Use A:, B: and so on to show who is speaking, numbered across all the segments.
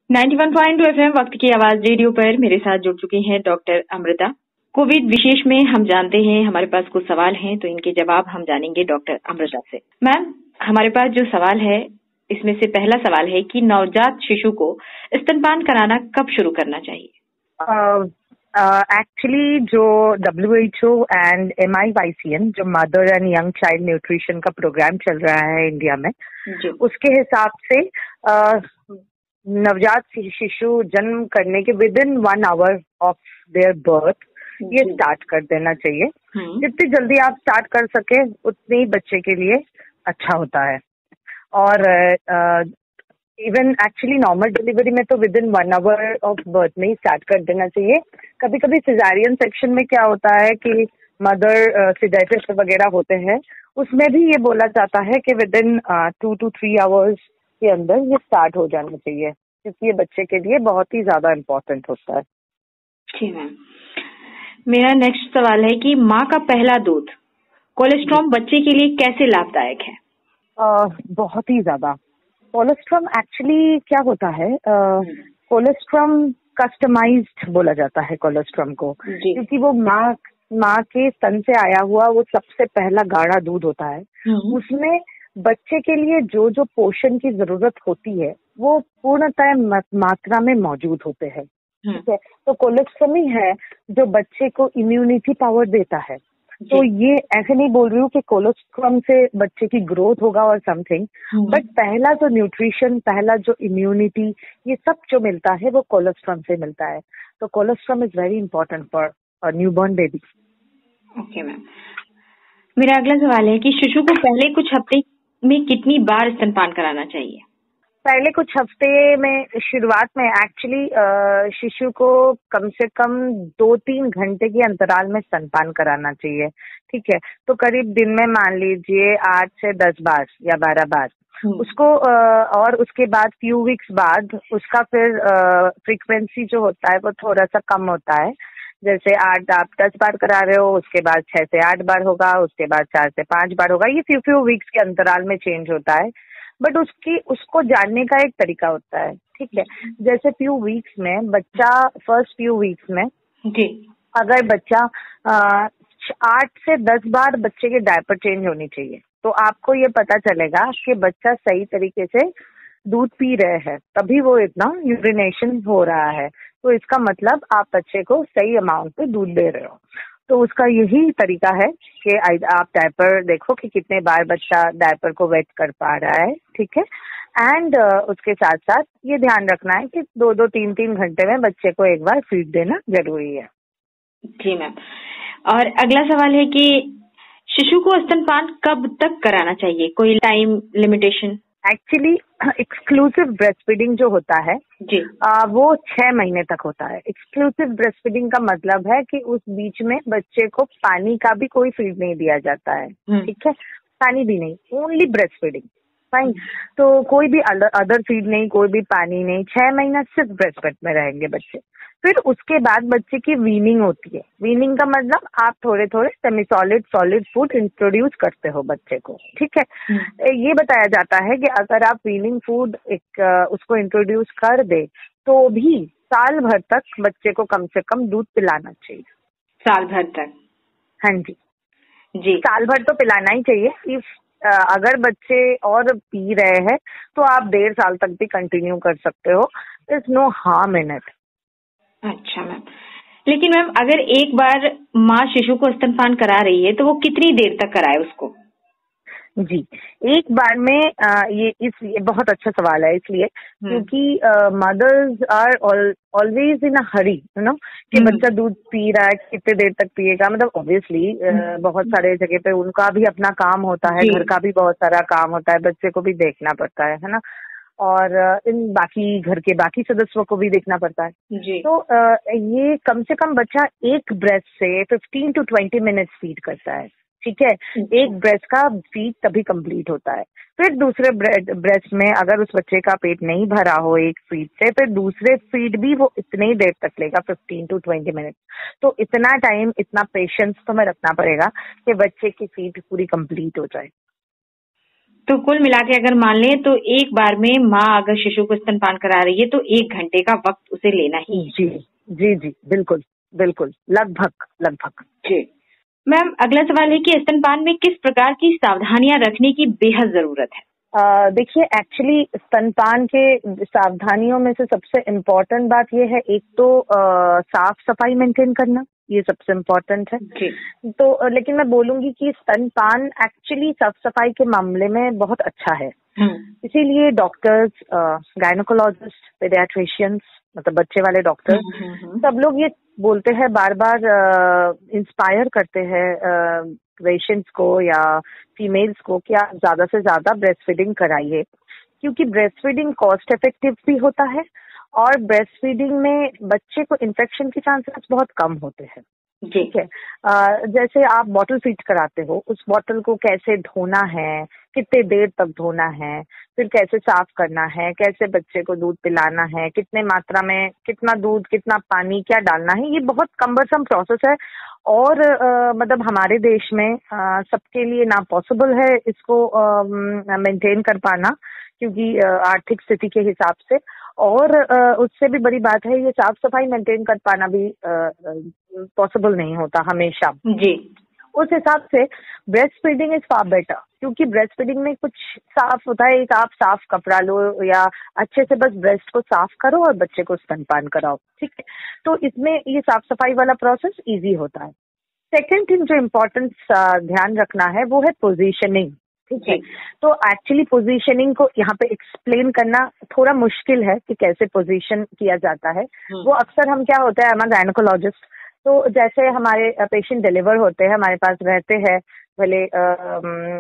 A: 91.2 FM वक्त की आवाज रेडियो पर मेरे साथ जुड़ चुकी हैं डॉक्टर अमृता। कोविड विशेष में हम जानते हैं हमारे पास कुछ सवाल हैं तो इनके जवाब हम जानेंगे डॉक्टर अमृता से। मैम, हमारे पास जो सवाल है इसमें से पहला सवाल है कि नवजात शिशु को स्तनपान कराना कब शुरू करना चाहिए?
B: एक्चुअली जो WHO एंड MIYCN जो mother and young child nutrition का प्रोग्राम चल रहा है इंडिया में, उसके हिसाब से नवजात शिशु जन्म करने के with in 1 hour of their birth ये स्टार्ट कर देना चाहिए। जितनी जल्दी आप स्टार्ट कर सके उतनी ही बच्चे के लिए अच्छा होता है। और इवन एक्चुअली नॉर्मल डिलीवरी में तो with in 1 hour of birth में ही स्टार्ट कर देना चाहिए। कभी कभी सिजारियन सेक्शन में क्या होता है कि मदर सिजाइटिस वगैरह होते हैं, उसमें भी ये बोला जाता है कि विद इन 2 to 3 आवर्स के अंदर ये स्टार्ट हो जाना चाहिए, क्योंकि ये बच्चे के लिए बहुत ही ज्यादा इम्पोर्टेंट होता है।
A: जी मैम, मेरा नेक्स्ट सवाल है कि माँ का पहला दूध कोलेस्ट्रॉम बच्चे के लिए कैसे लाभदायक है?
B: बहुत ही ज्यादा। कोलेस्ट्रॉम एक्चुअली क्या होता है, कोलेस्ट्रॉम कस्टमाइज्ड बोला जाता है कोलेस्ट्रॉम को, क्योंकि वो माँ के स्तन से आया हुआ वो सबसे पहला गाढ़ा दूध होता है। उसमें बच्चे के लिए जो जो पोषण की जरूरत होती है वो पूर्णतः मात्रा में मौजूद होते हैं। ठीक है, तो कोलेस्ट्रॉम ही है जो बच्चे को इम्यूनिटी पावर देता है। तो ये ऐसे नहीं बोल रही हूँ कि कोलेस्ट्रॉम से बच्चे की ग्रोथ होगा और समथिंग, बट पहला जो न्यूट्रिशन, पहला जो इम्यूनिटी, ये सब जो मिलता है वो कोलेस्ट्रॉम से मिलता है। तो colostrum is very important for newborn baby.
A: Okay ma'am, मेरा अगला सवाल है कि शिशु को पहले कुछ हफ्ते में कितनी बार स्तनपान कराना चाहिए?
B: पहले कुछ हफ्ते में, शुरुआत में एक्चुअली शिशु को कम से कम 2-3 घंटे के अंतराल में स्तनपान कराना चाहिए। ठीक है, तो करीब दिन में मान लीजिए 8 से 10 बार या 12 बार उसको, और उसके बाद फ्यू वीक्स बाद उसका फिर फ्रीक्वेंसी जो होता है वो थोड़ा सा कम होता है। जैसे 8 आप 10 बार करा रहे हो, उसके बाद 6 से 8 बार होगा, उसके बाद 4 से 5 बार होगा। ये फ्यू वीक्स के अंतराल में चेंज होता है, बट उसको जानने का एक तरीका होता है। ठीक है, जैसे फ्यू वीक्स में बच्चा, फर्स्ट फ्यू वीक्स में अगर बच्चा 8 से 10 बार बच्चे के डायपर चेंज होनी चाहिए, तो आपको ये पता चलेगा कि बच्चा सही तरीके से दूध पी रहे हैं, तभी वो इतना यूरिनेशन हो रहा है। तो इसका मतलब आप बच्चे को सही अमाउंट पे दूध दे रहे हो। तो उसका यही तरीका है कि आप डायपर देखो कि कितने बार बच्चा डायपर को वेट कर पा रहा है। ठीक है, एंड उसके साथ साथ ये ध्यान रखना है कि 2-2, 3-3 घंटे में बच्चे को एक बार फीड देना जरूरी है।
A: जी मैम, और अगला सवाल है कि शिशु को स्तनपान कब तक कराना चाहिए? कोई time limitation?
B: Actually exclusive breast feeding जो होता है
A: जी,
B: वो 6 महीने तक होता है। एक्सक्लूसिव ब्रेस्ट फीडिंग का मतलब है कि उस बीच में बच्चे को पानी का भी कोई फीड नहीं दिया जाता है। ठीक है, पानी भी नहीं, ओनली ब्रेस्ट फीडिंग। फाइन, तो कोई भी अदर फीड नहीं, कोई भी पानी नहीं, 6 महीना सिर्फ ब्रेस्ट फीड में रहेंगे बच्चे। फिर उसके बाद बच्चे की वीनिंग होती है। वीनिंग का मतलब आप थोड़े थोड़े सेमी सॉलिड फूड इंट्रोड्यूस करते हो बच्चे को। ठीक है, ये बताया जाता है कि अगर आप वीनिंग फूड उसको इंट्रोड्यूस कर दे तो भी साल भर तक बच्चे को कम से कम दूध पिलाना चाहिए।
A: साल भर तक?
B: हाँ जी, साल भर तो पिलाना ही चाहिए। अगर बच्चे और पी रहे हैं तो आप 1.5 साल तक भी कंटिन्यू कर सकते हो। There is no harm in it.
A: अच्छा मैम, लेकिन मैम अगर एक बार माँ शिशु को स्तनपान करा रही है तो वो कितनी देर तक कराए उसको?
B: जी, एक बार में ये इसलिए बहुत अच्छा सवाल है, इसलिए क्योंकि mothers are always in a hurry, you know, कि बच्चा दूध पी रहा है, कितने देर तक पिएगा। मतलब ऑब्वियसली बहुत सारे जगह पे उनका भी अपना काम होता है, घर का भी बहुत सारा काम होता है, बच्चे को भी देखना पड़ता है ना, और इन बाकी घर के बाकी सदस्यों को भी देखना पड़ता है। तो ये कम से कम बच्चा एक ब्रेस्ट से 15 to 20 मिनट्स फीड करता है। ठीक है, एक ब्रेस्ट का फीड तभी कंप्लीट होता है। फिर दूसरे ब्रेस्ट में अगर उस बच्चे का पेट नहीं भरा हो एक फीड से, फिर दूसरे फीड भी वो इतने ही देर तक लेगा, 15 to 20 मिनट। तो इतना टाइम, इतना पेशेंस तो हमें रखना पड़ेगा कि बच्चे की फीड पूरी कंप्लीट हो जाए।
A: तो कुल मिला के अगर मान लें तो एक बार में माँ अगर शिशु को स्तनपान करा रही है तो 1 घंटे का वक्त उसे लेना ही है।
B: जी जी जी, बिल्कुल बिल्कुल, लगभग लगभग।
A: जी मैम, अगला सवाल है कि स्तनपान में किस प्रकार की सावधानियां रखने की बेहद जरूरत है?
B: देखिए, एक्चुअली स्तनपान के सावधानियों में से सबसे इम्पोर्टेंट बात यह है, एक तो साफ सफाई मेंटेन करना, ये सबसे इम्पोर्टेंट है।
A: जी।
B: तो लेकिन मैं बोलूंगी कि स्तनपान एक्चुअली साफ सफाई के मामले में बहुत अच्छा है। इसीलिए डॉक्टर्स, गायनोकोलॉजिस्ट, पेडियाट्रिशियंस, मतलब बच्चे वाले डॉक्टर्स, सब लोग ये बोलते हैं, बार बार इंस्पायर करते हैं पेशेंट्स को या फीमेल्स को कि आप ज्यादा से ज्यादा ब्रेस्ट फीडिंग कराइए, क्योंकि ब्रेस्ट फीडिंग कॉस्ट इफेक्टिव भी होता है और ब्रेस्ट फीडिंग में बच्चे को इन्फेक्शन के चांसेस बहुत कम होते हैं। ठीक है। जैसे आप बॉटल फीड कराते हो, उस बॉटल को कैसे धोना है, कितने देर तक धोना है, फिर कैसे साफ करना है, कैसे बच्चे को दूध पिलाना है, कितने मात्रा में, कितना दूध, कितना पानी, क्या डालना है, ये बहुत कम्बरसम प्रोसेस है और मतलब हमारे देश में सबके लिए ना पॉसिबल है इसको मेंटेन कर पाना, क्योंकि आर्थिक स्थिति के हिसाब से, और उससे भी बड़ी बात है, ये साफ सफाई मेंटेन कर पाना भी पॉसिबल नहीं होता हमेशा।
A: जी।
B: उस हिसाब से breast feeding is far better, क्योंकि ब्रेस्ट फीडिंग में कुछ साफ होता है, एक आप साफ कपड़ा लो या अच्छे से बस ब्रेस्ट को साफ करो और बच्चे को स्तनपान कराओ। ठीक है, तो इसमें ये साफ सफाई वाला प्रोसेस इजी होता है। सेकेंड थिंग जो इम्पोर्टेंस ध्यान रखना है वो है पोजीशनिंग। ठीक है, तो एक्चुअली पोजीशनिंग को यहाँ पे एक्सप्लेन करना थोड़ा मुश्किल है कि कैसे पोजीशन किया जाता है। वो अक्सर हम क्या होता है, हम गायनोकोलॉजिस्ट, तो जैसे हमारे पेशेंट डिलीवर होते हैं, हमारे पास रहते हैं, भले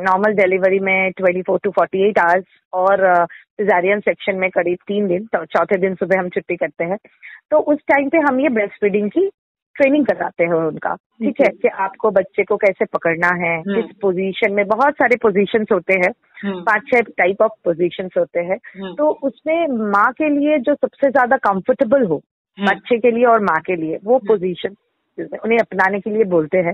B: नॉर्मल डिलीवरी में 24 to 48 आवर्स और सिजारियन सेक्शन में करीब 3 दिन, तो चौथे दिन सुबह हम छुट्टी करते हैं। तो उस टाइम पे हम ये ब्रेस्ट फीडिंग की ट्रेनिंग कराते हैं उनका। ठीक है, कि आपको बच्चे को कैसे पकड़ना है, किस पोजीशन में, बहुत सारे पोजीशंस होते हैं, 5-6 टाइप ऑफ पोजीशंस होते हैं। तो उसमें माँ के लिए जो सबसे ज्यादा कंफर्टेबल हो बच्चे के लिए और माँ के लिए, वो पोजीशन उन्हें अपनाने के लिए बोलते हैं।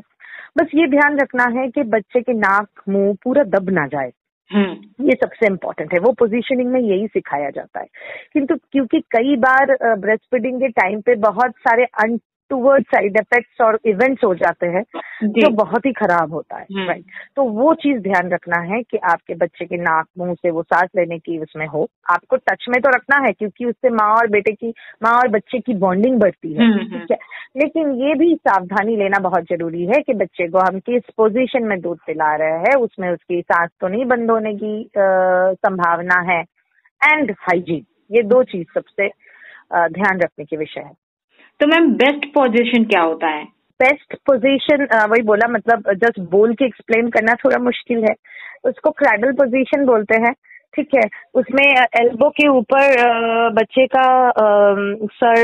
B: बस ये ध्यान रखना है कि बच्चे के नाक मुंह पूरा दब ना जाए, ये सबसे इम्पोर्टेंट है। वो पोजीशनिंग में यही सिखाया जाता है, किंतु क्योंकि कई बार ब्रेस्ट फीडिंग के टाइम पे बहुत सारे अनटूवर्ड साइड इफेक्ट्स और इवेंट्स हो जाते हैं जो बहुत ही खराब होता है। राइट, तो वो चीज ध्यान रखना है कि आपके बच्चे के नाक मुंह से वो सांस लेने की उसमें हो। आपको टच में तो रखना है, क्योंकि उससे माँ और बच्चे की बॉन्डिंग बढ़ती है। ठीक है, लेकिन ये भी सावधानी लेना बहुत जरूरी है कि बच्चे को हम किस पोजीशन में दूध पिला रहे हैं, उसमें उसकी सांस तो नहीं बंद होने की संभावना है, एंड हाइजीन, ये 2 चीज सबसे ध्यान रखने के विषय है।
A: तो मैम बेस्ट पोजीशन क्या होता है?
B: बेस्ट पोजीशन वही बोला, मतलब जस्ट बोल के एक्सप्लेन करना थोड़ा मुश्किल है, उसको क्रैडल पोजीशन बोलते हैं। ठीक है, उसमें एल्बो के ऊपर बच्चे का सर,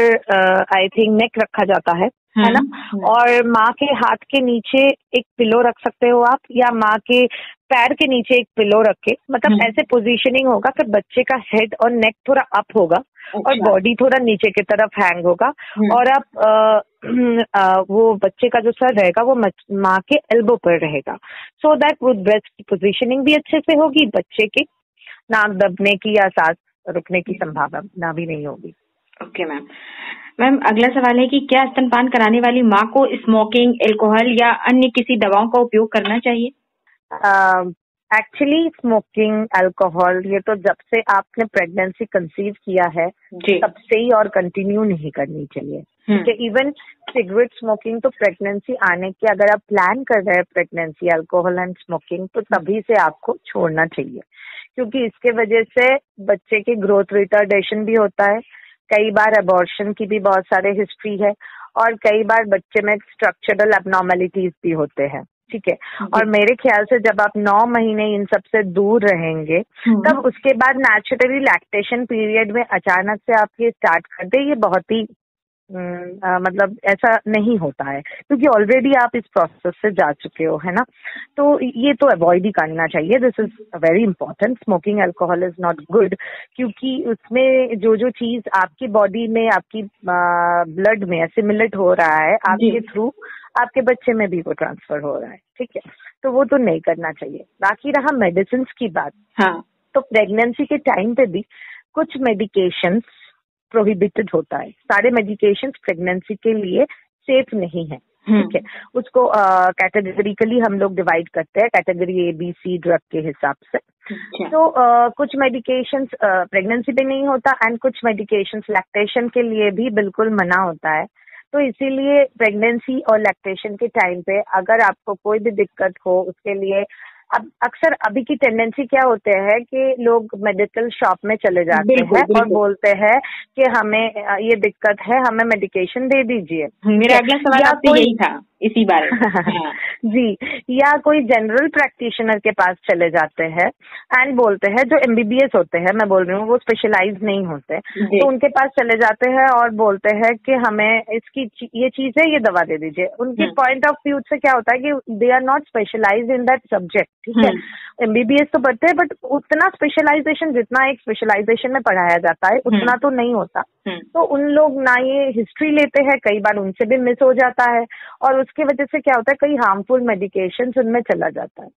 B: आई थिंक नेक रखा जाता है ना, और माँ के हाथ के नीचे एक पिलो रख सकते हो आप, या माँ के पैर के नीचे एक पिलो रख के, मतलब ऐसे पोजीशनिंग होगा कि बच्चे का हेड और नेक थोड़ा अप होगा और बॉडी थोड़ा नीचे की तरफ हैंग होगा, और आप वो बच्चे का जो सर रहेगा वो माँ के एल्बो पर रहेगा, सो दैट वो ब्रेस्ट की पोजीशनिंग भी अच्छे से होगी, बच्चे की नाक दबने की या सांस रुकने की संभावना भी नहीं होगी।
A: ओके मैम, अगला सवाल है कि क्या स्तनपान कराने वाली माँ को स्मोकिंग, अल्कोहल या अन्य किसी दवाओं का उपयोग करना चाहिए?
B: एक्चुअली स्मोकिंग, अल्कोहल, ये तो जब से आपने प्रेगनेंसी कंसीव किया है तब से ही और कंटिन्यू नहीं करनी चाहिए। ठीक है, इवन सिगरेट स्मोकिंग तो प्रेगनेंसी आने के, अगर आप प्लान कर रहे हैं प्रेगनेंसी, अल्कोहल एंड स्मोकिंग, तो तभी से आपको छोड़ना चाहिए, क्योंकि इसके वजह से बच्चे की ग्रोथ रिटार्डेशन भी होता है, कई बार अबॉर्शन की भी बहुत सारे हिस्ट्री है, और कई बार बच्चे में स्ट्रक्चरल एबनॉर्मलिटीज भी होते हैं। ठीक है, और मेरे ख्याल से जब आप 9 महीने इन सब से दूर रहेंगे, तब उसके बाद नेचुरली लैक्टेशन पीरियड में अचानक से आप ये स्टार्ट कर दे, ये बहुत ही मतलब ऐसा नहीं होता है, क्योंकि ऑलरेडी आप इस प्रोसेस से जा चुके हो, है ना, तो ये तो अवॉइड ही करना चाहिए। This is very important. Smoking alcohol is not good, क्योंकि उसमें जो चीज आपकी बॉडी में, आपकी ब्लड में एसिमिलेट हो रहा है, आपके थ्रू आपके बच्चे में भी वो ट्रांसफर हो रहा है। ठीक है, तो वो तो नहीं करना चाहिए। बाकी रहा मेडिसिन की बात,
A: हाँ,
B: तो प्रेगनेंसी के टाइम पे भी कुछ मेडिकेशंस प्रोहिबिटेड होता है। सारे मेडिकेशंस प्रेगनेंसी के लिए सेफ नहीं है, ठीक है। उसको कैटेगरिकली हम लोग डिवाइड करते हैं, कैटेगरी ABC ड्रग के हिसाब से। तो कुछ मेडिकेशंस प्रेगनेंसी पे नहीं होता एंड कुछ मेडिकेशंस लैक्टेशन के लिए भी बिल्कुल मना होता है। तो इसीलिए प्रेगनेंसी और लैक्टेशन के टाइम पे अगर आपको कोई भी दिक्कत हो, उसके लिए अब अक्सर अभी की टेंडेंसी क्या होते हैं कि लोग मेडिकल शॉप में चले जाते हैं और बोलते हैं कि हमें ये दिक्कत है, हमें मेडिकेशन दे दीजिए।
A: मेरा अगला सवाल आपसे यही था, इसी बारे में। हाँ।
B: जी, या कोई जनरल प्रैक्टिशनर के पास चले जाते हैं एंड बोलते हैं, जो MBBS होते हैं, मैं बोल रही हूँ, वो स्पेशलाइज नहीं होते, तो उनके पास चले जाते हैं और बोलते हैं कि हमें इसकी ये चीज है, ये दवा दे दीजिए। उनके पॉइंट ऑफ व्यू से क्या होता है कि they are not specialise in that subject, ठीक है। MBBS तो पढ़ते हैं बट उतना स्पेशलाइजेशन जितना एक स्पेशलाइजेशन में पढ़ाया जाता है उतना तो नहीं होता। तो उन लोग ना ये हिस्ट्री लेते हैं, कई बार उनसे भी मिस हो जाता है और उसकी वजह से क्या होता है, कई हार्मफुल मेडिकेशन उनमें चला जाता है।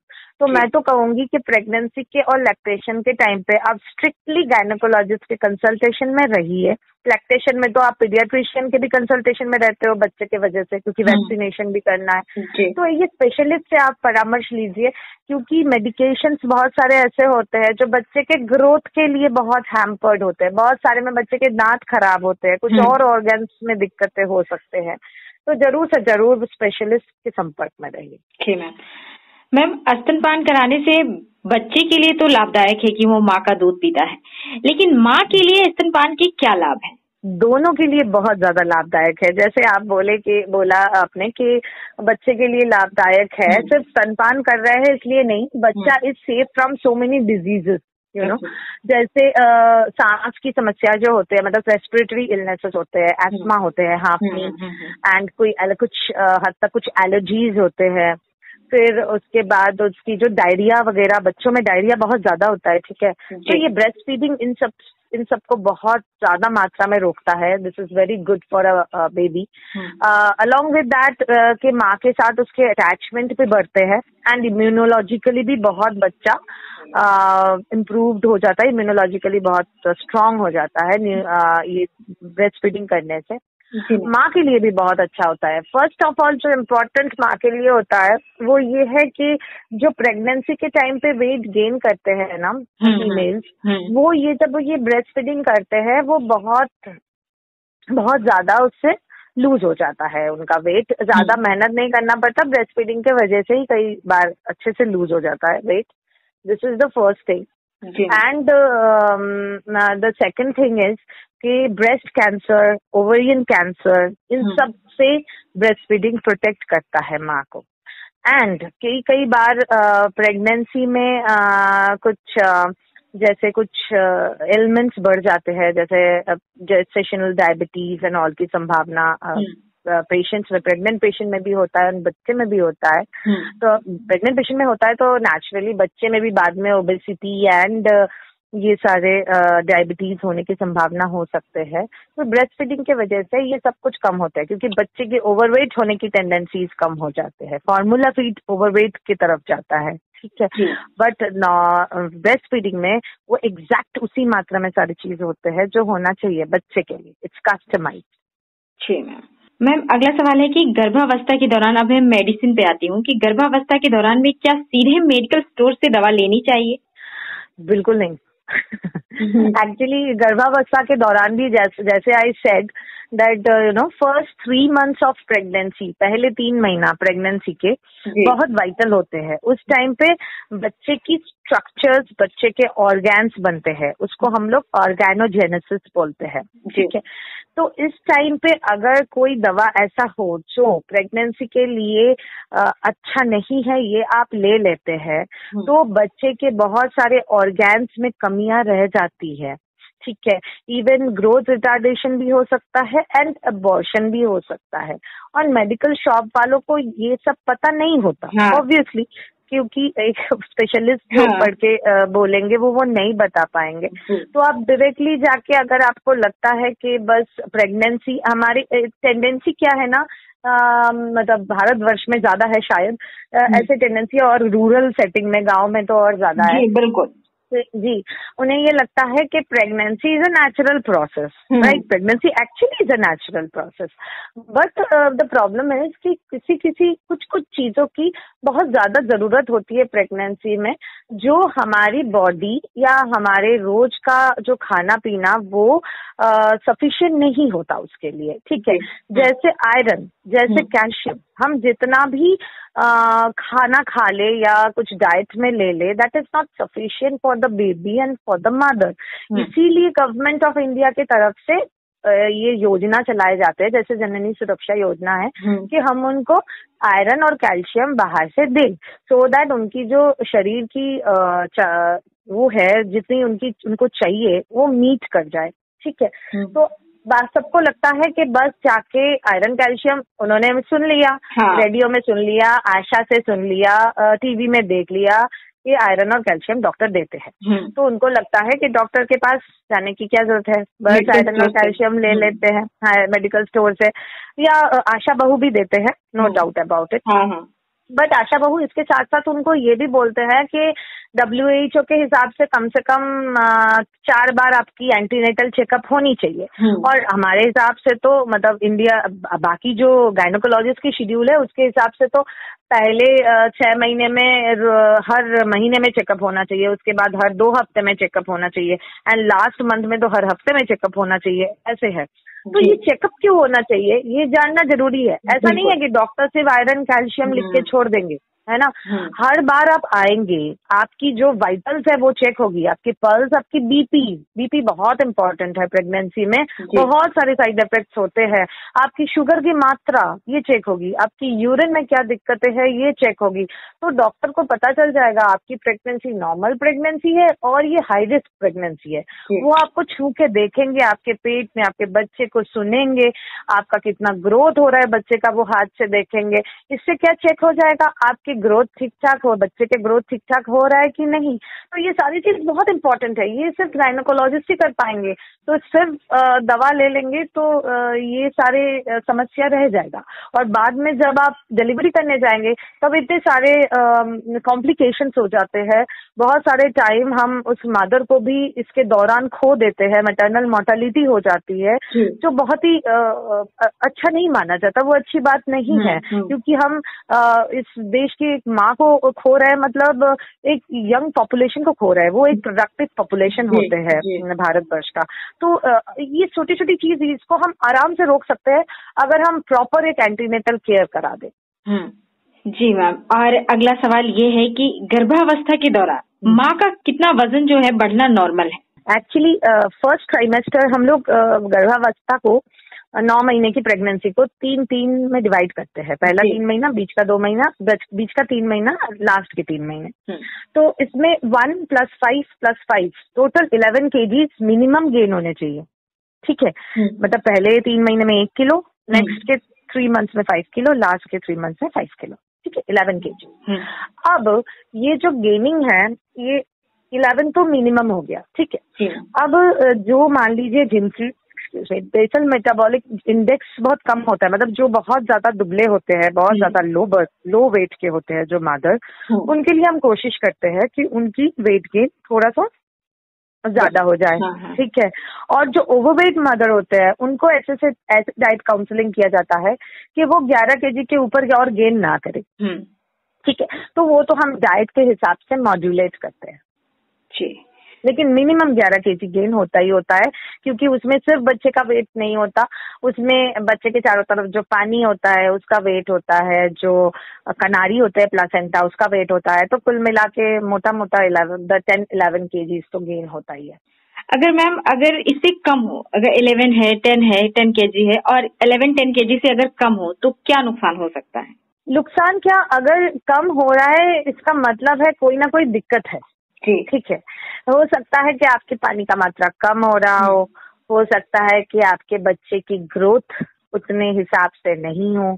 B: तो मैं तो कहूंगी कि प्रेगनेंसी के और लैक्टेशन के टाइम पे आप स्ट्रिक्टली गायनेकोलॉजिस्ट के कंसल्टेशन में रहिए। लैक्टेशन में तो आप पीडियाट्रिशियन के भी कंसल्टेशन में रहते हो बच्चे के वजह से, क्योंकि वैक्सीनेशन भी करना है। तो ये स्पेशलिस्ट से आप परामर्श लीजिए, क्योंकि मेडिकेशंस बहुत सारे ऐसे होते हैं जो बच्चे के ग्रोथ के लिए बहुत हैम्पर्ड होते हैं। बहुत सारे में बच्चे के दांत खराब होते हैं, कुछ और ऑर्गन्स में दिक्कतें हो सकते हैं। तो जरूर से जरूर स्पेशलिस्ट के संपर्क में रहिए।
A: ठीक है मैम, स्तनपान कराने से बच्चे के लिए तो लाभदायक है कि वो माँ का दूध पीता है, लेकिन माँ के लिए स्तनपान के क्या लाभ है?
B: दोनों के लिए बहुत ज्यादा लाभदायक है। जैसे आप बोला आपने कि बच्चे के लिए लाभदायक है, सिर्फ स्तनपान कर रहे हैं इसलिए नहीं, बच्चा is safe from so many diseases, you know. जैसे सांस की समस्या जो होते हैं, मतलब रेस्पिरेटरी इलनेसेस होते हैं, एस्थमा होते हैं, हाफनी एंड कोई कुछ हद तक कुछ एलर्जीज होते हैं। फिर उसके बाद उसकी जो डायरिया वगैरह, बच्चों में डायरिया बहुत ज्यादा होता है, ठीक है। तो ये ब्रेस्ट फीडिंग इन सबको बहुत ज्यादा मात्रा में रोकता है। This is very good for a baby. Along with that के माँ के साथ उसके अटैचमेंट भी बढ़ते हैं एंड इम्यूनोलॉजिकली भी बहुत बच्चा इम्प्रूव्ड हो जाता है, इम्यूनोलॉजिकली बहुत स्ट्रांग हो जाता है ये ब्रेस्ट फीडिंग करने से। माँ के लिए भी बहुत अच्छा होता है। फर्स्ट ऑफ ऑल जो इम्पोर्टेंट माँ के लिए होता है वो ये है कि जो प्रेगनेंसी के टाइम पे वेट गेन करते हैं ना फीमेल्स, वो ये जब ये ब्रेस्ट फीडिंग करते हैं वो बहुत बहुत ज्यादा उससे लूज हो जाता है। उनका वेट ज्यादा मेहनत नहीं करना पड़ता, ब्रेस्ट फीडिंग के वजह से ही कई बार अच्छे से लूज हो जाता है weight. This is the first thing. And the second thing is कि ब्रेस्ट कैंसर, ओवेरियन कैंसर, इन सब से ब्रेस्ट फीडिंग प्रोटेक्ट करता है माँ को। एंड कई बार प्रेगनेंसी में कुछ जैसे कुछ एलिमेंट्स बढ़ जाते हैं, जैसे जेस्टेशनल डायबिटीज एंड ऑल की संभावना पेशेंट्स में, प्रेग्नेंट पेशेंट में भी होता है, बच्चे में भी होता है। तो प्रेग्नेंट पेशेंट में होता है तो नेचुरली बच्चे में भी बाद में ओबेसिटी एंड ये सारे डायबिटीज होने की संभावना हो सकते हैं। तो ब्रेस्ट फीडिंग के वजह से ये सब कुछ कम होता है, क्योंकि बच्चे के ओवरवेट होने की टेंडेंसीज कम हो जाते हैं। फॉर्मूला फीड ओवरवेट की तरफ जाता है, ठीक है। बट ब्रेस्ट फीडिंग में वो एग्जैक्ट उसी मात्रा में सारी चीज होते हैं जो होना चाहिए बच्चे के लिए। It's customised.
A: जी मैम, अगला सवाल है कि गर्भावस्था के दौरान, अब मैं मेडिसिन पे आती हूँ, कि गर्भावस्था के दौरान में क्या सीधे मेडिकल स्टोर से दवा लेनी चाहिए?
B: बिल्कुल नहीं। एक्चुअली गर्भावस्था के दौरान भी जैसे I said that first 3 months of pregnancy, पहले 3 महीना प्रेगनेंसी के बहुत वाइटल होते हैं। उस टाइम पे बच्चे की स्ट्रक्चर्स, बच्चे के ऑर्गन्स बनते हैं, उसको हम लोग ऑर्गेनोजेनेसिस बोलते हैं, ठीक है। तो इस टाइम पे अगर कोई दवा ऐसा हो जो प्रेगनेंसी के लिए अच्छा नहीं है, ये आप ले लेते हैं, तो बच्चे के बहुत सारे ऑर्गन्स में कमियां रह जाती है, ठीक है। इवन ग्रोथ रिटार्डेशन भी हो सकता है एंड अबॉर्शन भी हो सकता है, और मेडिकल शॉप वालों को ये सब पता नहीं होता ऑब्वियसली। क्योंकि एक स्पेशलिस्ट जो पढ़ के बोलेंगे वो नहीं बता पाएंगे। तो आप डायरेक्टली जाके, अगर आपको लगता है कि बस प्रेगनेंसी, हमारी टेंडेंसी क्या है ना, मतलब भारतवर्ष में ज्यादा है शायद ऐसे टेंडेंसी, और रूरल सेटिंग में, गांव में तो और ज्यादा है।
A: बिल्कुल
B: जी, उन्हें ये लगता है कि pregnancy is a natural process, right? Pregnancy actually is a natural process, but the problem है कि कुछ चीजों की बहुत ज्यादा जरूरत होती है प्रेगनेंसी में, जो हमारी बॉडी या हमारे रोज का जो खाना पीना वो सफिशिएंट नहीं होता उसके लिए, ठीक है? जैसे आयरन, जैसे कैल्शियम, हम जितना भी खाना खा ले या कुछ डाइट में ले ले, that is not sufficient for the baby and for the mother. इसीलिए गवर्नमेंट ऑफ इंडिया की तरफ से ये योजना चलाए जाते हैं, जैसे जननी सुरक्षा योजना है, कि हम उनको आयरन और कैल्शियम बाहर से दें, सो दैट उनकी जो शरीर की वो है, जितनी उनको चाहिए वो मीट कर जाए, ठीक है? तो सबको लगता है कि बस जाके आयरन कैल्शियम उन्होंने सुन लिया, रेडियो में सुन लिया, आशा से सुन लिया, टीवी में देख लिया, ये आयरन और कैल्शियम डॉक्टर देते हैं, तो उनको लगता है कि डॉक्टर के पास जाने की क्या जरूरत है, बस आयरन और कैल्शियम ले लेते हैं मेडिकल स्टोर से, या आशा बहू भी देते हैं, no doubt about it. But Asha बहू इसके साथ साथ उनको ये भी बोलते हैं कि WHO के हिसाब से कम 4 बार आपकी एंटीनेटल चेकअप होनी चाहिए, और हमारे हिसाब से तो मतलब इंडिया, बाकी जो गायनोकोलॉजिस्ट की शेड्यूल है उसके हिसाब से तो पहले 6 महीने में हर महीने में चेकअप होना चाहिए, उसके बाद हर 2 हफ्ते में चेकअप होना चाहिए, एंड लास्ट मंथ में तो हर हफ्ते में चेकअप होना चाहिए, ऐसे है। तो ये चेकअप क्यों होना चाहिए, ये जानना जरूरी है। ऐसा नहीं है कि डॉक्टर सिर्फ आयरन कैल्शियम लिख के छोड़ देंगे, है ना? हर बार आप आएंगे, आपकी जो वाइटल्स है वो चेक होगी, आपकी पल्स, आपकी बीपी बहुत इंपॉर्टेंट है प्रेगनेंसी में, बहुत सारे साइड इफेक्ट्स होते हैं, आपकी शुगर की मात्रा ये चेक होगी, आपकी यूरिन में क्या दिक्कतें हैं ये चेक होगी, तो डॉक्टर को पता चल जाएगा आपकी प्रेगनेंसी नॉर्मल प्रेगनेंसी है और ये हाई रिस्क प्रेगनेंसी है। वो आपको छू के देखेंगे, आपके पेट में आपके बच्चे को सुनेंगे, आपका कितना ग्रोथ हो रहा है बच्चे का वो हाथ से देखेंगे। इससे क्या चेक हो जाएगा, आपकी ग्रोथ ठीक ठाक हो, बच्चे के ग्रोथ ठीक ठाक हो रहा है कि नहीं। तो ये सारी चीज बहुत इंपॉर्टेंट है, ये सिर्फ गायनोकोलॉजिस्ट ही कर पाएंगे। तो सिर्फ दवा ले लेंगे तो ये सारे समस्या रह जाएगा, और बाद में जब आप डिलीवरी करने जाएंगे तब इतने सारे कॉम्प्लिकेशंस हो जाते हैं। बहुत सारे टाइम हम उस मदर को भी इसके दौरान खो देते हैं, मैटरनल मोर्टेलिटी हो जाती है, जो बहुत ही अच्छा नहीं माना जाता, वो अच्छी बात नहीं है, क्योंकि हम इस देश की एक माँ को खो रहे हैं, मतलब एक यंग पॉपुलेशन को खो रहे हैं, वो एक प्रोडक्टिव पॉपुलेशन होते हैं भारतवर्ष का। तो ये छोटी छोटी चीज, इसको हम आराम से रोक सकते हैं अगर हम प्रॉपर एक एंटीनेटल केयर करा दें।
A: जी मैम, और अगला सवाल ये है कि गर्भावस्था के दौरान माँ का कितना वजन जो है बढ़ना नॉर्मल है?
B: एक्चुअली फर्स्ट ट्राइमेस्टर हम लोग गर्भावस्था को 9 महीने की प्रेगनेंसी को 3 में डिवाइड करते हैं। पहला 3 महीना, बीच का 2 महीना, बीच का 3 महीना, लास्ट के 3 महीने। तो इसमें 1 + 5 + 5 टोटल 11 kg मिनिमम गेन होने चाहिए, ठीक है? मतलब पहले 3 महीने में 1 किलो, नेक्स्ट के 3 मंथ्स में 5 किलो, लास्ट के 3 मंथ्स में 5 किलो, ठीक है? 11 kg। अब ये जो गेनिंग है, ये 11 तो मिनिमम हो गया, ठीक है? अब जो मान लीजिए जिनकी बेसल मेटाबॉलिक इंडेक्स बहुत कम होता है, मतलब जो बहुत ज्यादा दुबले होते हैं, बहुत ज्यादा लो वेट के होते हैं जो मदर, उनके लिए हम कोशिश करते हैं कि उनकी वेट गेन थोड़ा सा ज्यादा हो जाए, ठीक है? और जो ओवरवेट मदर होते हैं उनको ऐसे डाइट काउंसलिंग किया जाता है कि वो 11 kg के ऊपर और गेन ना करे, ठीक है? तो वो तो हम डाइट के हिसाब से मॉड्यूलेट करते हैं, लेकिन मिनिमम 11 kg गेन होता ही होता है, क्योंकि उसमें सिर्फ बच्चे का वेट नहीं होता, उसमें बच्चे के चारों तरफ जो पानी होता है उसका वेट होता है, जो कनारी होते हैं प्लासेंटा उसका वेट होता है, तो कुल मिला के मोटा 10-11 kg तो गेन होता ही है।
A: अगर इससे कम हो, अगर 11 है, 10 है, 10 kg है और 11-10 kg से अगर कम हो तो क्या नुकसान हो सकता है?
B: नुकसान क्या, अगर कम हो रहा है इसका मतलब है कोई ना कोई दिक्कत है, ठीक है? हो सकता है कि आपके पानी का मात्रा कम हो रहा हो सकता है कि आपके बच्चे की ग्रोथ उतने हिसाब से नहीं हो,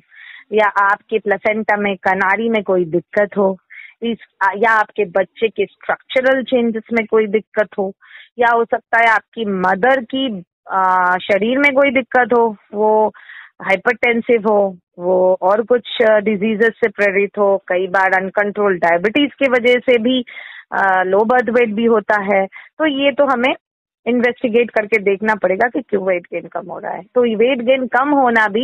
B: या आपके प्लेसेंटा में, कनारी में कोई दिक्कत हो, या आपके बच्चे के स्ट्रक्चरल चेंजेस में कोई दिक्कत हो, या हो सकता है आपकी मदर की शरीर में कोई दिक्कत हो, वो हाइपरटेंसिव हो, वो और कुछ डिजीजेस से प्रेरित हो, कई बार अनकंट्रोल डायबिटीज की वजह से भी लो बर्थ वेट भी होता है। तो ये तो हमें इन्वेस्टिगेट करके देखना पड़ेगा कि क्यों वेट गेन कम हो रहा है। तो वेट गेन कम होना भी,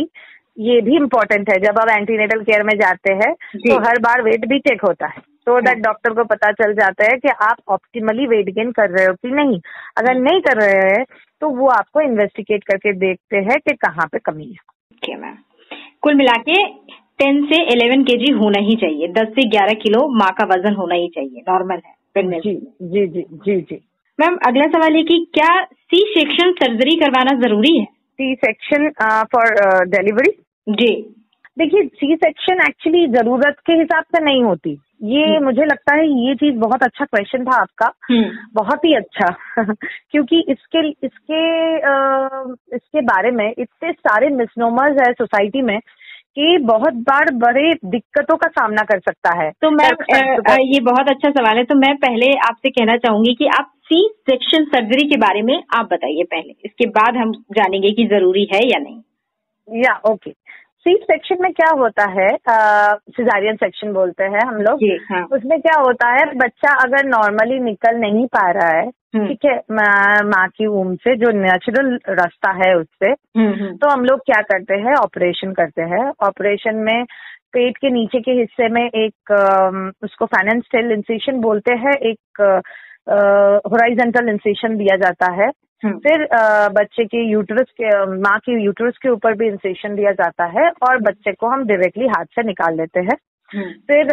B: ये भी इम्पोर्टेंट है। जब आप एंटीनेटल केयर में जाते हैं तो हर बार वेट भी चेक होता है, तो दैट डॉक्टर को पता चल जाता है कि आप ऑप्टिमली वेट गेन कर रहे हो कि नहीं। अगर नहीं कर रहे हैं तो वो आपको इन्वेस्टिगेट करके देखते हैं कि कहाँ पे कमी है।
A: ओके मैम, कुल मिला के 10 से 11 kg होना ही चाहिए, 10 से 11 किलो माँ का वजन होना ही चाहिए, नॉर्मल है प्रेगनेंसी।
B: जी जी जी जी।
A: मैम अगला सवाल है कि क्या सी सेक्शन सर्जरी करवाना जरूरी है?
B: C section for delivery?
A: जी
B: देखिए, सी सेक्शन एक्चुअली जरूरत के हिसाब से नहीं होती। ये मुझे लगता है ये चीज बहुत अच्छा क्वेश्चन था आपका, बहुत ही अच्छा क्योंकि इसके बारे में इतने सारे मिसनोमर्स है सोसाइटी में कि बहुत बार बड़े दिक्कतों का सामना कर सकता है।
A: तो मैम ये बहुत अच्छा सवाल है, तो मैं पहले आपसे कहना चाहूंगी कि आप सी सेक्शन सर्जरी के बारे में आप बताइए पहले, इसके बाद हम जानेंगे कि जरूरी है या नहीं।
B: या ओके, सी सेक्शन में क्या होता है, सिजारियन सेक्शन बोलते हैं हम लोग।
A: हाँ।
B: उसमें क्या होता है, बच्चा अगर नॉर्मली निकल नहीं पा रहा है, ठीक है, माँ की वूम्ब से जो नेचुरल रास्ता है उससे, तो हम लोग क्या करते हैं, ऑपरेशन करते हैं। ऑपरेशन में पेट के नीचे के हिस्से में एक उसको फैन स्टेल इंसिशन बोलते हैं, एक हॉरिजॉन्टल इंसिशन दिया जाता है। फिर बच्चे के यूट्रस के, माँ के यूट्रस के ऊपर भी इंसेशन दिया जाता है और बच्चे को हम डायरेक्टली हाथ से निकाल लेते हैं। फिर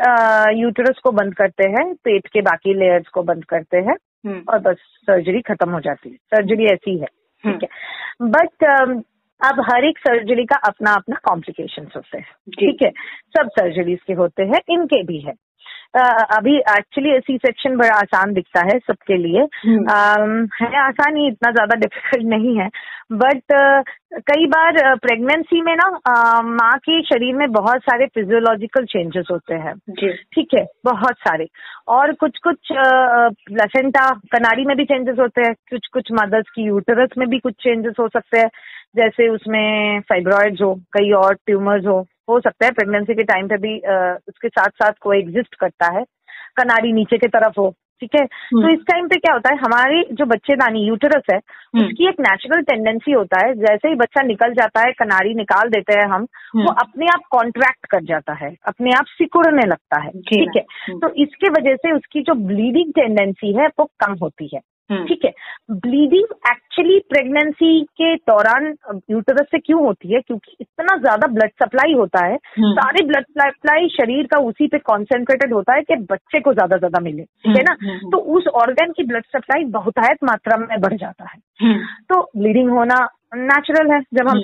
B: यूट्रस को बंद करते हैं, पेट के बाकी लेयर्स को बंद करते हैं और बस सर्जरी खत्म हो जाती है। सर्जरी ऐसी है, ठीक है। बट अब हर एक सर्जरी का अपना अपना कॉम्प्लिकेशंस होते हैं, ठीक है। सब सर्जरीज के होते हैं, इनके भी है। अभी एक्चुअली सी सेक्शन बड़ा आसान दिखता है सबके लिए, है आसान, ही इतना ज्यादा डिफिकल्ट नहीं है। बट कई बार प्रेगनेंसी में ना माँ के शरीर में बहुत सारे फिजियोलॉजिकल चेंजेस होते हैं, ठीक है, बहुत सारे। और कुछ प्लेसेंटा कनारी में भी चेंजेस होते हैं, कुछ मदर्स की यूटरस में भी कुछ चेंजेस हो सकते हैं, जैसे उसमें फाइब्रॉइड्स हो, कई और ट्यूमर्स हो सकता है प्रेगनेंसी के टाइम पे भी उसके साथ साथ कोएग्जिस्ट करता है, कनारी नीचे की तरफ हो, ठीक है। तो इस टाइम पे क्या होता है, हमारी जो बच्चेदानी यूटरस है उसकी एक नेचुरल टेंडेंसी होता है, जैसे ही बच्चा निकल जाता है, कनारी निकाल देते हैं हम, वो अपने आप कॉन्ट्रैक्ट कर जाता है, अपने आप सिकुड़ने लगता है, ठीक है। तो इसके वजह से उसकी जो ब्लीडिंग टेंडेंसी है वो कम होती है, ठीक है। ब्लीडिंग एक्चुअली प्रेगनेंसी के दौरान यूटरस से क्यों होती है, क्योंकि इतना ज्यादा ब्लड सप्लाई होता है, सारे ब्लड सप्लाई शरीर का उसी पे कॉन्सेंट्रेटेड होता है कि बच्चे को ज्यादा मिले, ठीक है ना। तो उस ऑर्गन की ब्लड सप्लाई बहुतायत मात्रा में बढ़ जाता है, तो ब्लीडिंग होना नेचुरल है जब हम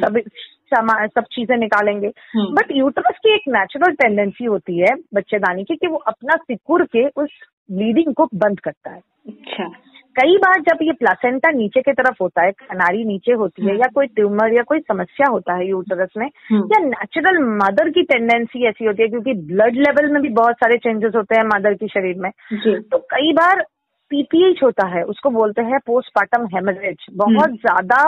B: सब चीजें निकालेंगे। बट यूटरस की एक नेचुरल टेंडेंसी होती है बच्चेदानी की कि वो अपना सिकुड़ के उस ब्लीडिंग को बंद करता है। अच्छा। कई बार जब ये प्लासेंटा नीचे की तरफ होता है, कनारी नीचे होती है, या कोई ट्यूमर या कोई समस्या होता है यूटरस में, या नेचुरल मदर की टेंडेंसी ऐसी होती है, क्योंकि ब्लड लेवल में भी बहुत सारे चेंजेस होते हैं मदर की शरीर में, तो कई बार पीपीएच होता है, उसको बोलते हैं पोस्टपार्टम हेमरेज, बहुत ज्यादा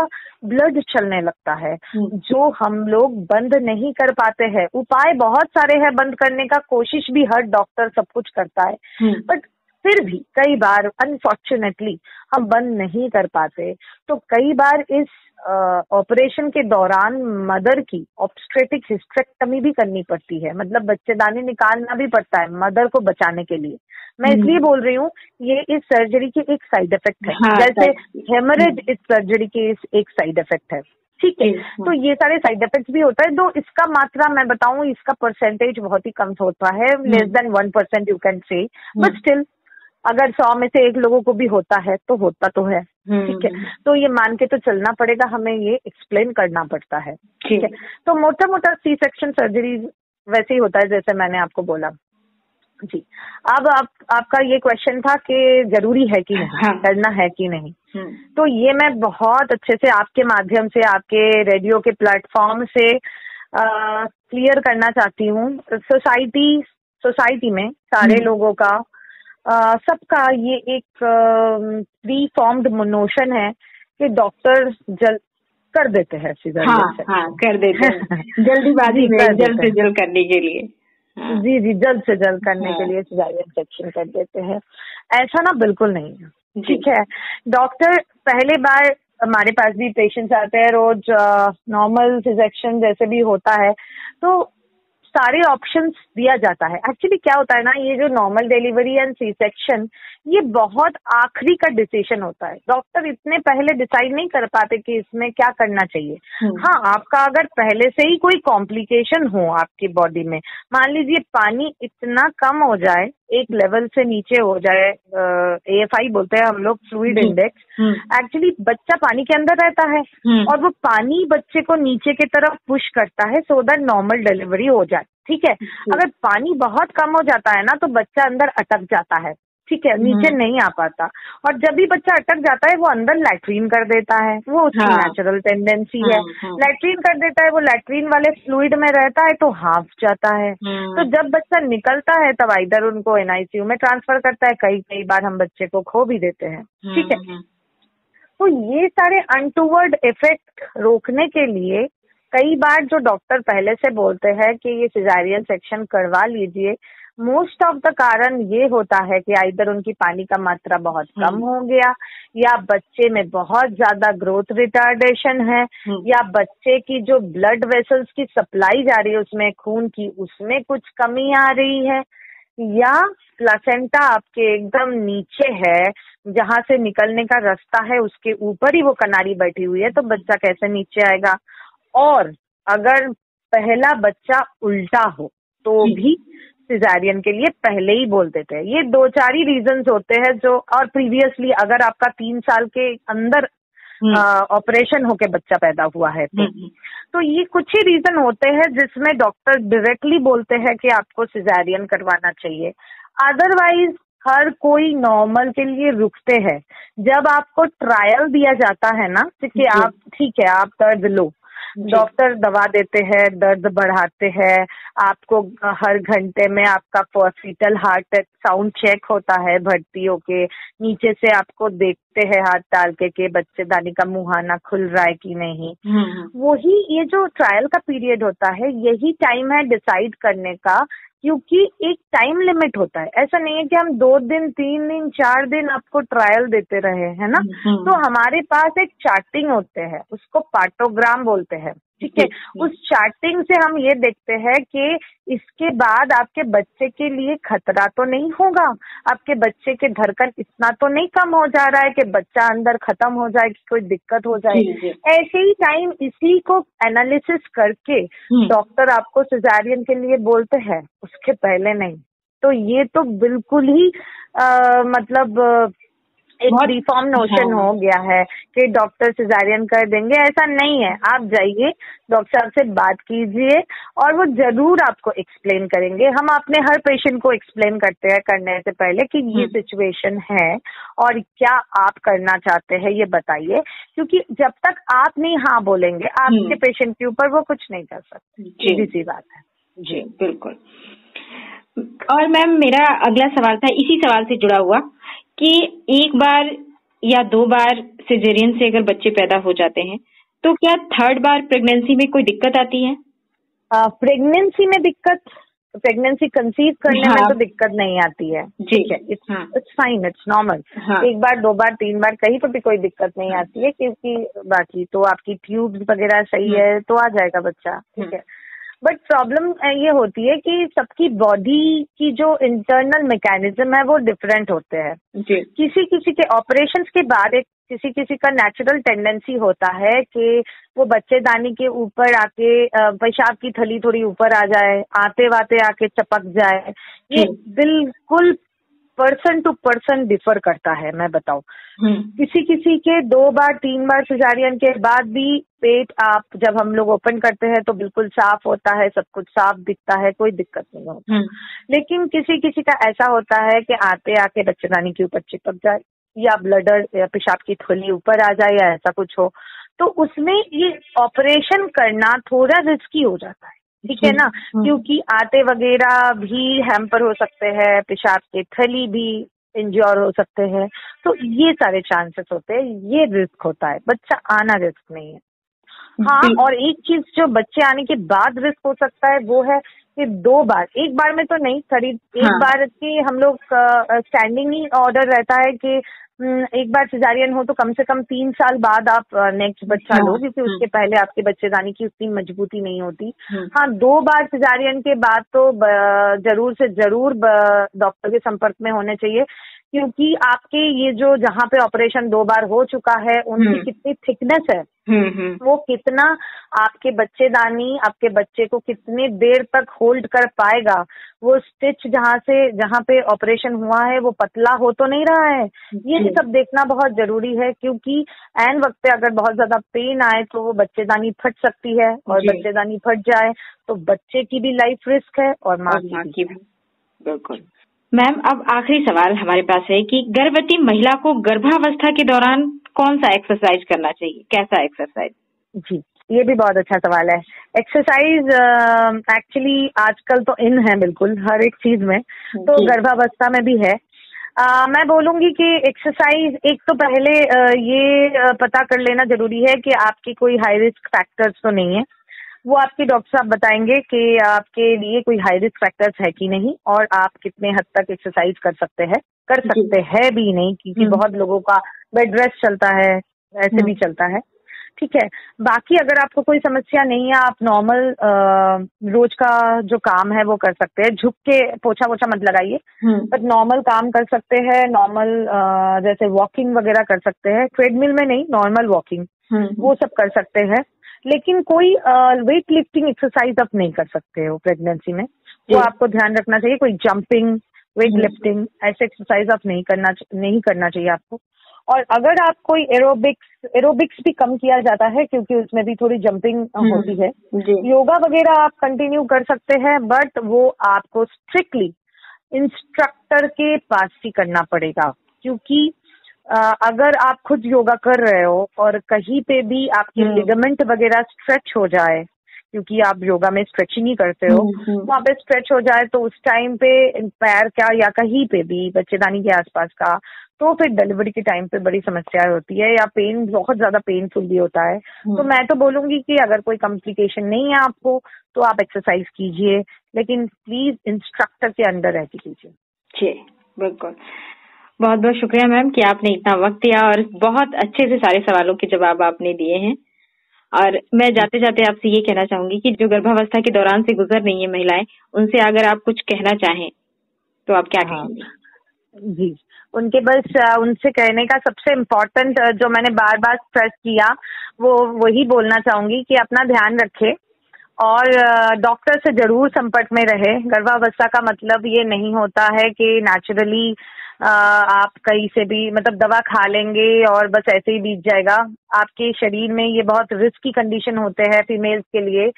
B: ब्लड चलने लगता है, जो हम लोग बंद नहीं कर पाते हैं। उपाय बहुत सारे हैं बंद करने का, कोशिश भी हर डॉक्टर सब कुछ करता है, बट फिर भी कई बार अनफॉर्चुनेटली हम बंद नहीं कर पाते। तो कई बार इस ऑपरेशन के दौरान मदर की ऑब्स्ट्रेटिक हिस्टेरेक्टमी भी करनी पड़ती है, मतलब बच्चेदानी निकालना भी पड़ता है मदर को बचाने के लिए। मैं इसलिए बोल रही हूँ, ये इस सर्जरी के एक साइड इफेक्ट है, जैसे हेमरेज इस सर्जरी के एक साइड इफेक्ट है, ठीक है। तो ये सारे साइड इफेक्ट्स भी होता है, तो इसका मात्रा मैं बताऊं, इसका परसेंटेज बहुत ही कम होता है, less than 1% you can say, but still अगर 100 में से 1 लोगों को भी होता है तो होता तो है, ठीक है। तो ये मान के तो चलना पड़ेगा, हमें ये एक्सप्लेन करना पड़ता है, ठीक है। तो मोटा सी सेक्शन सर्जरी वैसे ही होता है जैसे मैंने आपको बोला जी। अब आपका ये क्वेश्चन था कि जरूरी है कि नहीं, करना है कि नहीं, तो ये मैं बहुत अच्छे से आपके माध्यम से, आपके रेडियो के प्लेटफॉर्म से क्लियर करना चाहती हूँ। सोसाइटी सोसाइटी में सारे लोगों का सबका ये एक प्री फॉर्म्ड नोशन है कि डॉक्टर जल्द कर देते हैं सिजेरियन सेक्शन।
A: हाँ, कर देते हैं जल्दीबाजी में जल्द से जल्द करने के लिए।
B: जी जल्द से जल्द करने के लिए सिजेरियन सेक्शन कर देते हैं। ऐसा ना बिल्कुल नहीं है, ठीक है। डॉक्टर पहले बार हमारे पास भी पेशेंट्स आते हैं रोज, नॉर्मल सिजेक्शन जैसे भी होता है तो सारे ऑप्शंस दिया जाता है। एक्चुअली क्या होता है ना, ये जो normal delivery and c section ये बहुत आखिरी का डिसीजन होता है। डॉक्टर इतने पहले डिसाइड नहीं कर पाते कि इसमें क्या करना चाहिए। हाँ, आपका अगर पहले से ही कोई कॉम्प्लिकेशन हो आपकी बॉडी में, मान लीजिए पानी इतना कम हो जाए, एक लेवल से नीचे हो जाए, AFI बोलते हैं हम लोग, फ्लूइड इंडेक्स। एक्चुअली बच्चा पानी के अंदर रहता है और वो पानी बच्चे को नीचे की तरफ पुश करता है सो दैट नॉर्मल डिलीवरी हो जाए, ठीक है। अगर पानी बहुत कम हो जाता है ना तो बच्चा अंदर अटक जाता है, ठीक है, नीचे नहीं आ पाता। और जब भी बच्चा अटक जाता है वो अंदर लैट्रीन कर देता है, वो उसकी नेचुरल टेंडेंसी है। लैट्रीन कर देता है, वो लैट्रीन वाले फ्लूइड में रहता है तो हाफ जाता है। तो जब बच्चा निकलता है तब इधर उनको NICU में ट्रांसफर करता है, कई बार हम बच्चे को खो भी देते हैं, ठीक है। तो ये सारे अनटूवर्ड इफेक्ट रोकने के लिए कई बार जो डॉक्टर पहले से बोलते हैं कि ये सिजेरियन सेक्शन करवा लीजिए, मोस्ट ऑफ द कारण ये होता है कि इधर उनकी पानी का मात्रा बहुत कम हो गया, या बच्चे में बहुत ज्यादा ग्रोथ रिटार्डेशन है, या बच्चे की जो ब्लड वेसल्स की सप्लाई जा रही है उसमें खून की, उसमें कुछ कमी आ रही है, या प्लासेंटा आपके एकदम नीचे है, जहां से निकलने का रास्ता है उसके ऊपर ही वो कनारी बैठी हुई है, तो बच्चा कैसे नीचे आएगा। और अगर पहला बच्चा उल्टा हो तो भी सिजेरियन के लिए पहले ही बोल देते हैं। ये 2-4 ही रीजंस होते हैं जो, और प्रीवियसली अगर आपका 3 साल के अंदर ऑपरेशन होके बच्चा पैदा हुआ है तो ये कुछ ही रीजन होते हैं जिसमें डॉक्टर डायरेक्टली बोलते हैं कि आपको सिजेरियन करवाना चाहिए। अदरवाइज हर कोई नॉर्मल के लिए रुकते हैं। जब आपको ट्रायल दिया जाता है ना कि आप ठीक है, आप दर्द लो, डॉक्टर दवा देते हैं, दर्द बढ़ाते हैं, आपको हर घंटे में आपका फीटल हार्ट साउंड चेक होता है, भर्ती होके नीचे से आपको देखते हैं हाथ डाल के बच्चेदानी का मुहाना खुल रहा है कि नहीं। वही ये जो ट्रायल का पीरियड होता है, यही टाइम है डिसाइड करने का, क्योंकि एक टाइम लिमिट होता है। ऐसा नहीं है कि हम 2 दिन 3 दिन 4 दिन आपको ट्रायल देते रहे, है ना। तो हमारे पास एक चार्टिंग होते हैं, उसको पार्टोग्राम बोलते हैं, ठीक है। उस चार्टिंग से हम ये देखते हैं कि इसके बाद आपके बच्चे के लिए खतरा तो नहीं होगा, आपके बच्चे के धड़कन इतना तो नहीं कम हो जा रहा है कि बच्चा अंदर खत्म हो जाए, कि कोई दिक्कत हो जाए। ऐसे ही टाइम इसी को एनालिसिस करके डॉक्टर आपको सिजेरियन के लिए बोलते हैं, उसके पहले नहीं। तो ये तो बिल्कुल ही मतलब एक रिफॉर्म नोशन हो गया है कि डॉक्टर सिजेरियन कर देंगे, ऐसा नहीं है। आप जाइए, डॉक्टर साहब से बात कीजिए और वो जरूर आपको एक्सप्लेन करेंगे। हम अपने हर पेशेंट को एक्सप्लेन करते हैं करने से पहले कि ये सिचुएशन है और क्या आप करना चाहते हैं ये बताइए, क्योंकि जब तक आप नहीं हाँ बोलेंगे आपके पेशेंट के ऊपर वो कुछ नहीं कर सकते। सीधी सी बात है
A: जी, बिल्कुल। और मैम मेरा अगला सवाल था इसी सवाल से जुड़ा हुआ कि 1 बार या 2 बार सिजेरियन से अगर बच्चे पैदा हो जाते हैं तो क्या 3rd बार प्रेगनेंसी में कोई दिक्कत आती है?
B: प्रेगनेंसी में दिक्कत, प्रेगनेंसी कंसीव करने में तो दिक्कत नहीं आती है, ठीक है, इट्स फाइन, इट्स नॉर्मल। 1 बार 2 बार 3 बार कहीं पर भी कोई दिक्कत नहीं आती है, क्योंकि बाकी तो आपकी ट्यूब्स वगैरह सही है तो आ जाएगा बच्चा, ठीक है। बट प्रॉब्लम ये होती है कि सबकी बॉडी की जो इंटरनल मैकेनिज्म है वो डिफरेंट होते हैं। किसी किसी के ऑपरेशंस के बाद किसी किसी का नेचुरल टेंडेंसी होता है कि वो बच्चेदानी के ऊपर आके पेशाब की थैली थोड़ी ऊपर आ जाए, आते वाते आके चपक जाए। ये बिल्कुल पर्सन टू पर्सन डिफर करता है, मैं बताऊं। किसी किसी के 2 बार 3 बार सिजेरियन के बाद भी पेट आप जब हम लोग ओपन करते हैं तो बिल्कुल साफ होता है, सब कुछ साफ दिखता है, कोई दिक्कत नहीं होता। लेकिन किसी किसी का ऐसा होता है कि आते आके बच्चेदानी के ऊपर चिपक जाए, या ब्लडर या पेशाब की थैली ऊपर आ जाए, या ऐसा कुछ हो, तो उसमें ये ऑपरेशन करना थोड़ा रिस्की हो जाता है। ठीक है ना, क्योंकि आते वगैरह भी हैम्पर हो सकते हैं, पेशाब के थैली भी इंज्योर हो सकते हैं, तो ये सारे चांसेस होते हैं, ये रिस्क होता है, बच्चा आना रिस्क नहीं है। हाँ, और एक चीज जो बच्चे आने के बाद रिस्क हो सकता है वो है कि 2 बार, एक बार में तो नहीं, करीब एक बार की हम लोग स्टैंडिंग ही ऑर्डर रहता है कि एक बार सिजारियन हो तो कम से कम 3 साल बाद आप नेक्स्ट बच्चा लो, क्योंकि उसके पहले आपके बच्चेदानी की उतनी मजबूती नहीं होती। हाँ, 2 बार सिजारियन के बाद तो जरूर से जरूर डॉक्टर के संपर्क में होने चाहिए, क्योंकि आपके ये जो जहाँ पे ऑपरेशन 2 बार हो चुका है उनकी कितनी थिकनेस है, वो कितना आपके बच्चेदानी आपके बच्चे को कितने देर तक होल्ड कर पाएगा, वो स्टिच जहाँ पे ऑपरेशन हुआ है वो पतला हो तो नहीं रहा है, ये सब देखना बहुत जरूरी है, क्योंकि एन वक्त पे अगर बहुत ज्यादा पेन आए तो वो बच्चेदानी फट सकती है, और बच्चेदानी फट जाए तो बच्चे की भी लाइफ रिस्क है और माँ की भी।
A: बिल्कुल। मैम, अब आखिरी सवाल हमारे पास है कि गर्भवती महिला को गर्भावस्था के दौरान कौन सा एक्सरसाइज करना चाहिए, कैसा एक्सरसाइज? जी,
B: ये भी बहुत अच्छा सवाल है। एक्सरसाइज एक्चुअली आजकल तो इन है बिल्कुल हर एक चीज में, तो गर्भावस्था में भी है। मैं बोलूंगी कि एक्सरसाइज एक तो पहले ये पता कर लेना जरूरी है कि आपकी कोई हाई रिस्क फैक्टर्स तो नहीं है, वो आपके डॉक्टर साहब बताएंगे कि आपके लिए कोई हाई रिस्क फैक्टर्स है कि नहीं, और आप कितने हद तक एक्सरसाइज कर सकते हैं भी नहीं, क्योंकि बहुत लोगों का बेड रेस्ट चलता है, ऐसे भी चलता है। ठीक है, बाकी अगर आपको कोई समस्या नहीं है, आप नॉर्मल रोज का जो काम है वो कर सकते हैं, झुक के पोछा वोछा मत लगाइए, बट नॉर्मल काम कर सकते हैं, नॉर्मल जैसे वॉकिंग वगैरह कर सकते हैं, ट्रेडमिल में नहीं, नॉर्मल वॉकिंग वो सब कर सकते हैं। लेकिन कोई वेट लिफ्टिंग एक्सरसाइज आप नहीं कर सकते हो प्रेगनेंसी में, वो आपको ध्यान रखना चाहिए। कोई जंपिंग, वेट लिफ्टिंग ऐसे एक्सरसाइज आप नहीं करना चाहिए आपको। और अगर आप कोई एरोबिक्स भी कम किया जाता है, क्योंकि उसमें भी थोड़ी जंपिंग होती है। योगा वगैरह आप कंटिन्यू कर सकते हैं, बट वो आपको स्ट्रिक्टली इंस्ट्रक्टर के पास ही करना पड़ेगा, क्योंकि अगर आप खुद योगा कर रहे हो और कहीं पे भी आपके लिगामेंट वगैरह स्ट्रेच हो जाए, क्योंकि आप योगा में स्ट्रेचिंग ही करते हो, वहाँ पे स्ट्रेच हो जाए तो उस टाइम पे पैर का या कहीं पे भी बच्चेदानी के आसपास का, तो फिर डिलीवरी के टाइम पे बड़ी समस्या होती है, या पेन बहुत ज्यादा पेनफुल भी होता है। तो मैं तो बोलूंगी कि अगर कोई कॉम्प्लिकेशन नहीं है आपको तो आप एक्सरसाइज कीजिए, लेकिन प्लीज इंस्ट्रक्टर के अंडर रह के कीजिए।
A: जी बिल्कुल, बहुत बहुत शुक्रिया मैम कि आपने इतना वक्त दिया और बहुत अच्छे से सारे सवालों के जवाब आपने दिए हैं। और मैं जाते जाते आपसे ये कहना चाहूंगी कि जो गर्भावस्था के दौरान से गुजर रही है महिलाएं, उनसे अगर आप कुछ कहना चाहें तो आप क्या कहेंगे?
B: जी, उनसे कहने का सबसे इम्पोर्टेंट जो मैंने बार बार स्ट्रेस किया वो वही बोलना चाहूंगी कि अपना ध्यान रखें और डॉक्टर से जरूर संपर्क में रहे। गर्भावस्था का मतलब ये नहीं होता है कि नेचुरली आप कहीं से भी मतलब दवा खा लेंगे और बस ऐसे ही बीत जाएगा। आपके शरीर में ये बहुत रिस्की कंडीशन होते हैं फीमेल्स के लिए,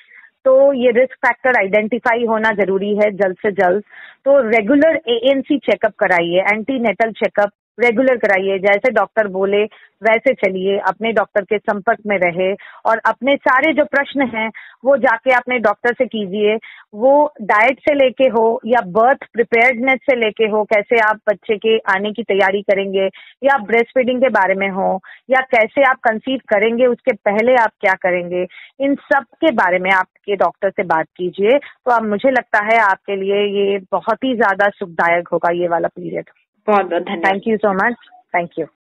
B: तो ये रिस्क फैक्टर आइडेंटिफाई होना जरूरी है जल्द से जल्द। तो रेगुलर ANC चेकअप कराइए, एंटीनेटल चेकअप रेगुलर कराइए, जैसे डॉक्टर बोले वैसे चलिए, अपने डॉक्टर के संपर्क में रहे और अपने सारे जो प्रश्न हैं वो जाके अपने डॉक्टर से कीजिए। वो डाइट से लेके हो या बर्थ प्रिपेयर्डनेस से लेके हो, कैसे आप बच्चे के आने की तैयारी करेंगे, या ब्रेस्ट फीडिंग के बारे में हो, या कैसे आप कंसीव करेंगे उसके पहले आप क्या करेंगे, इन सब के बारे में आपके डॉक्टर से बात कीजिए। तो अब मुझे लगता है आपके लिए ये बहुत ही ज्यादा सुखदायक होगा ये वाला पीरियड।
A: बहुत बहुत धन्यवाद।
B: Thank you so much. Thank you.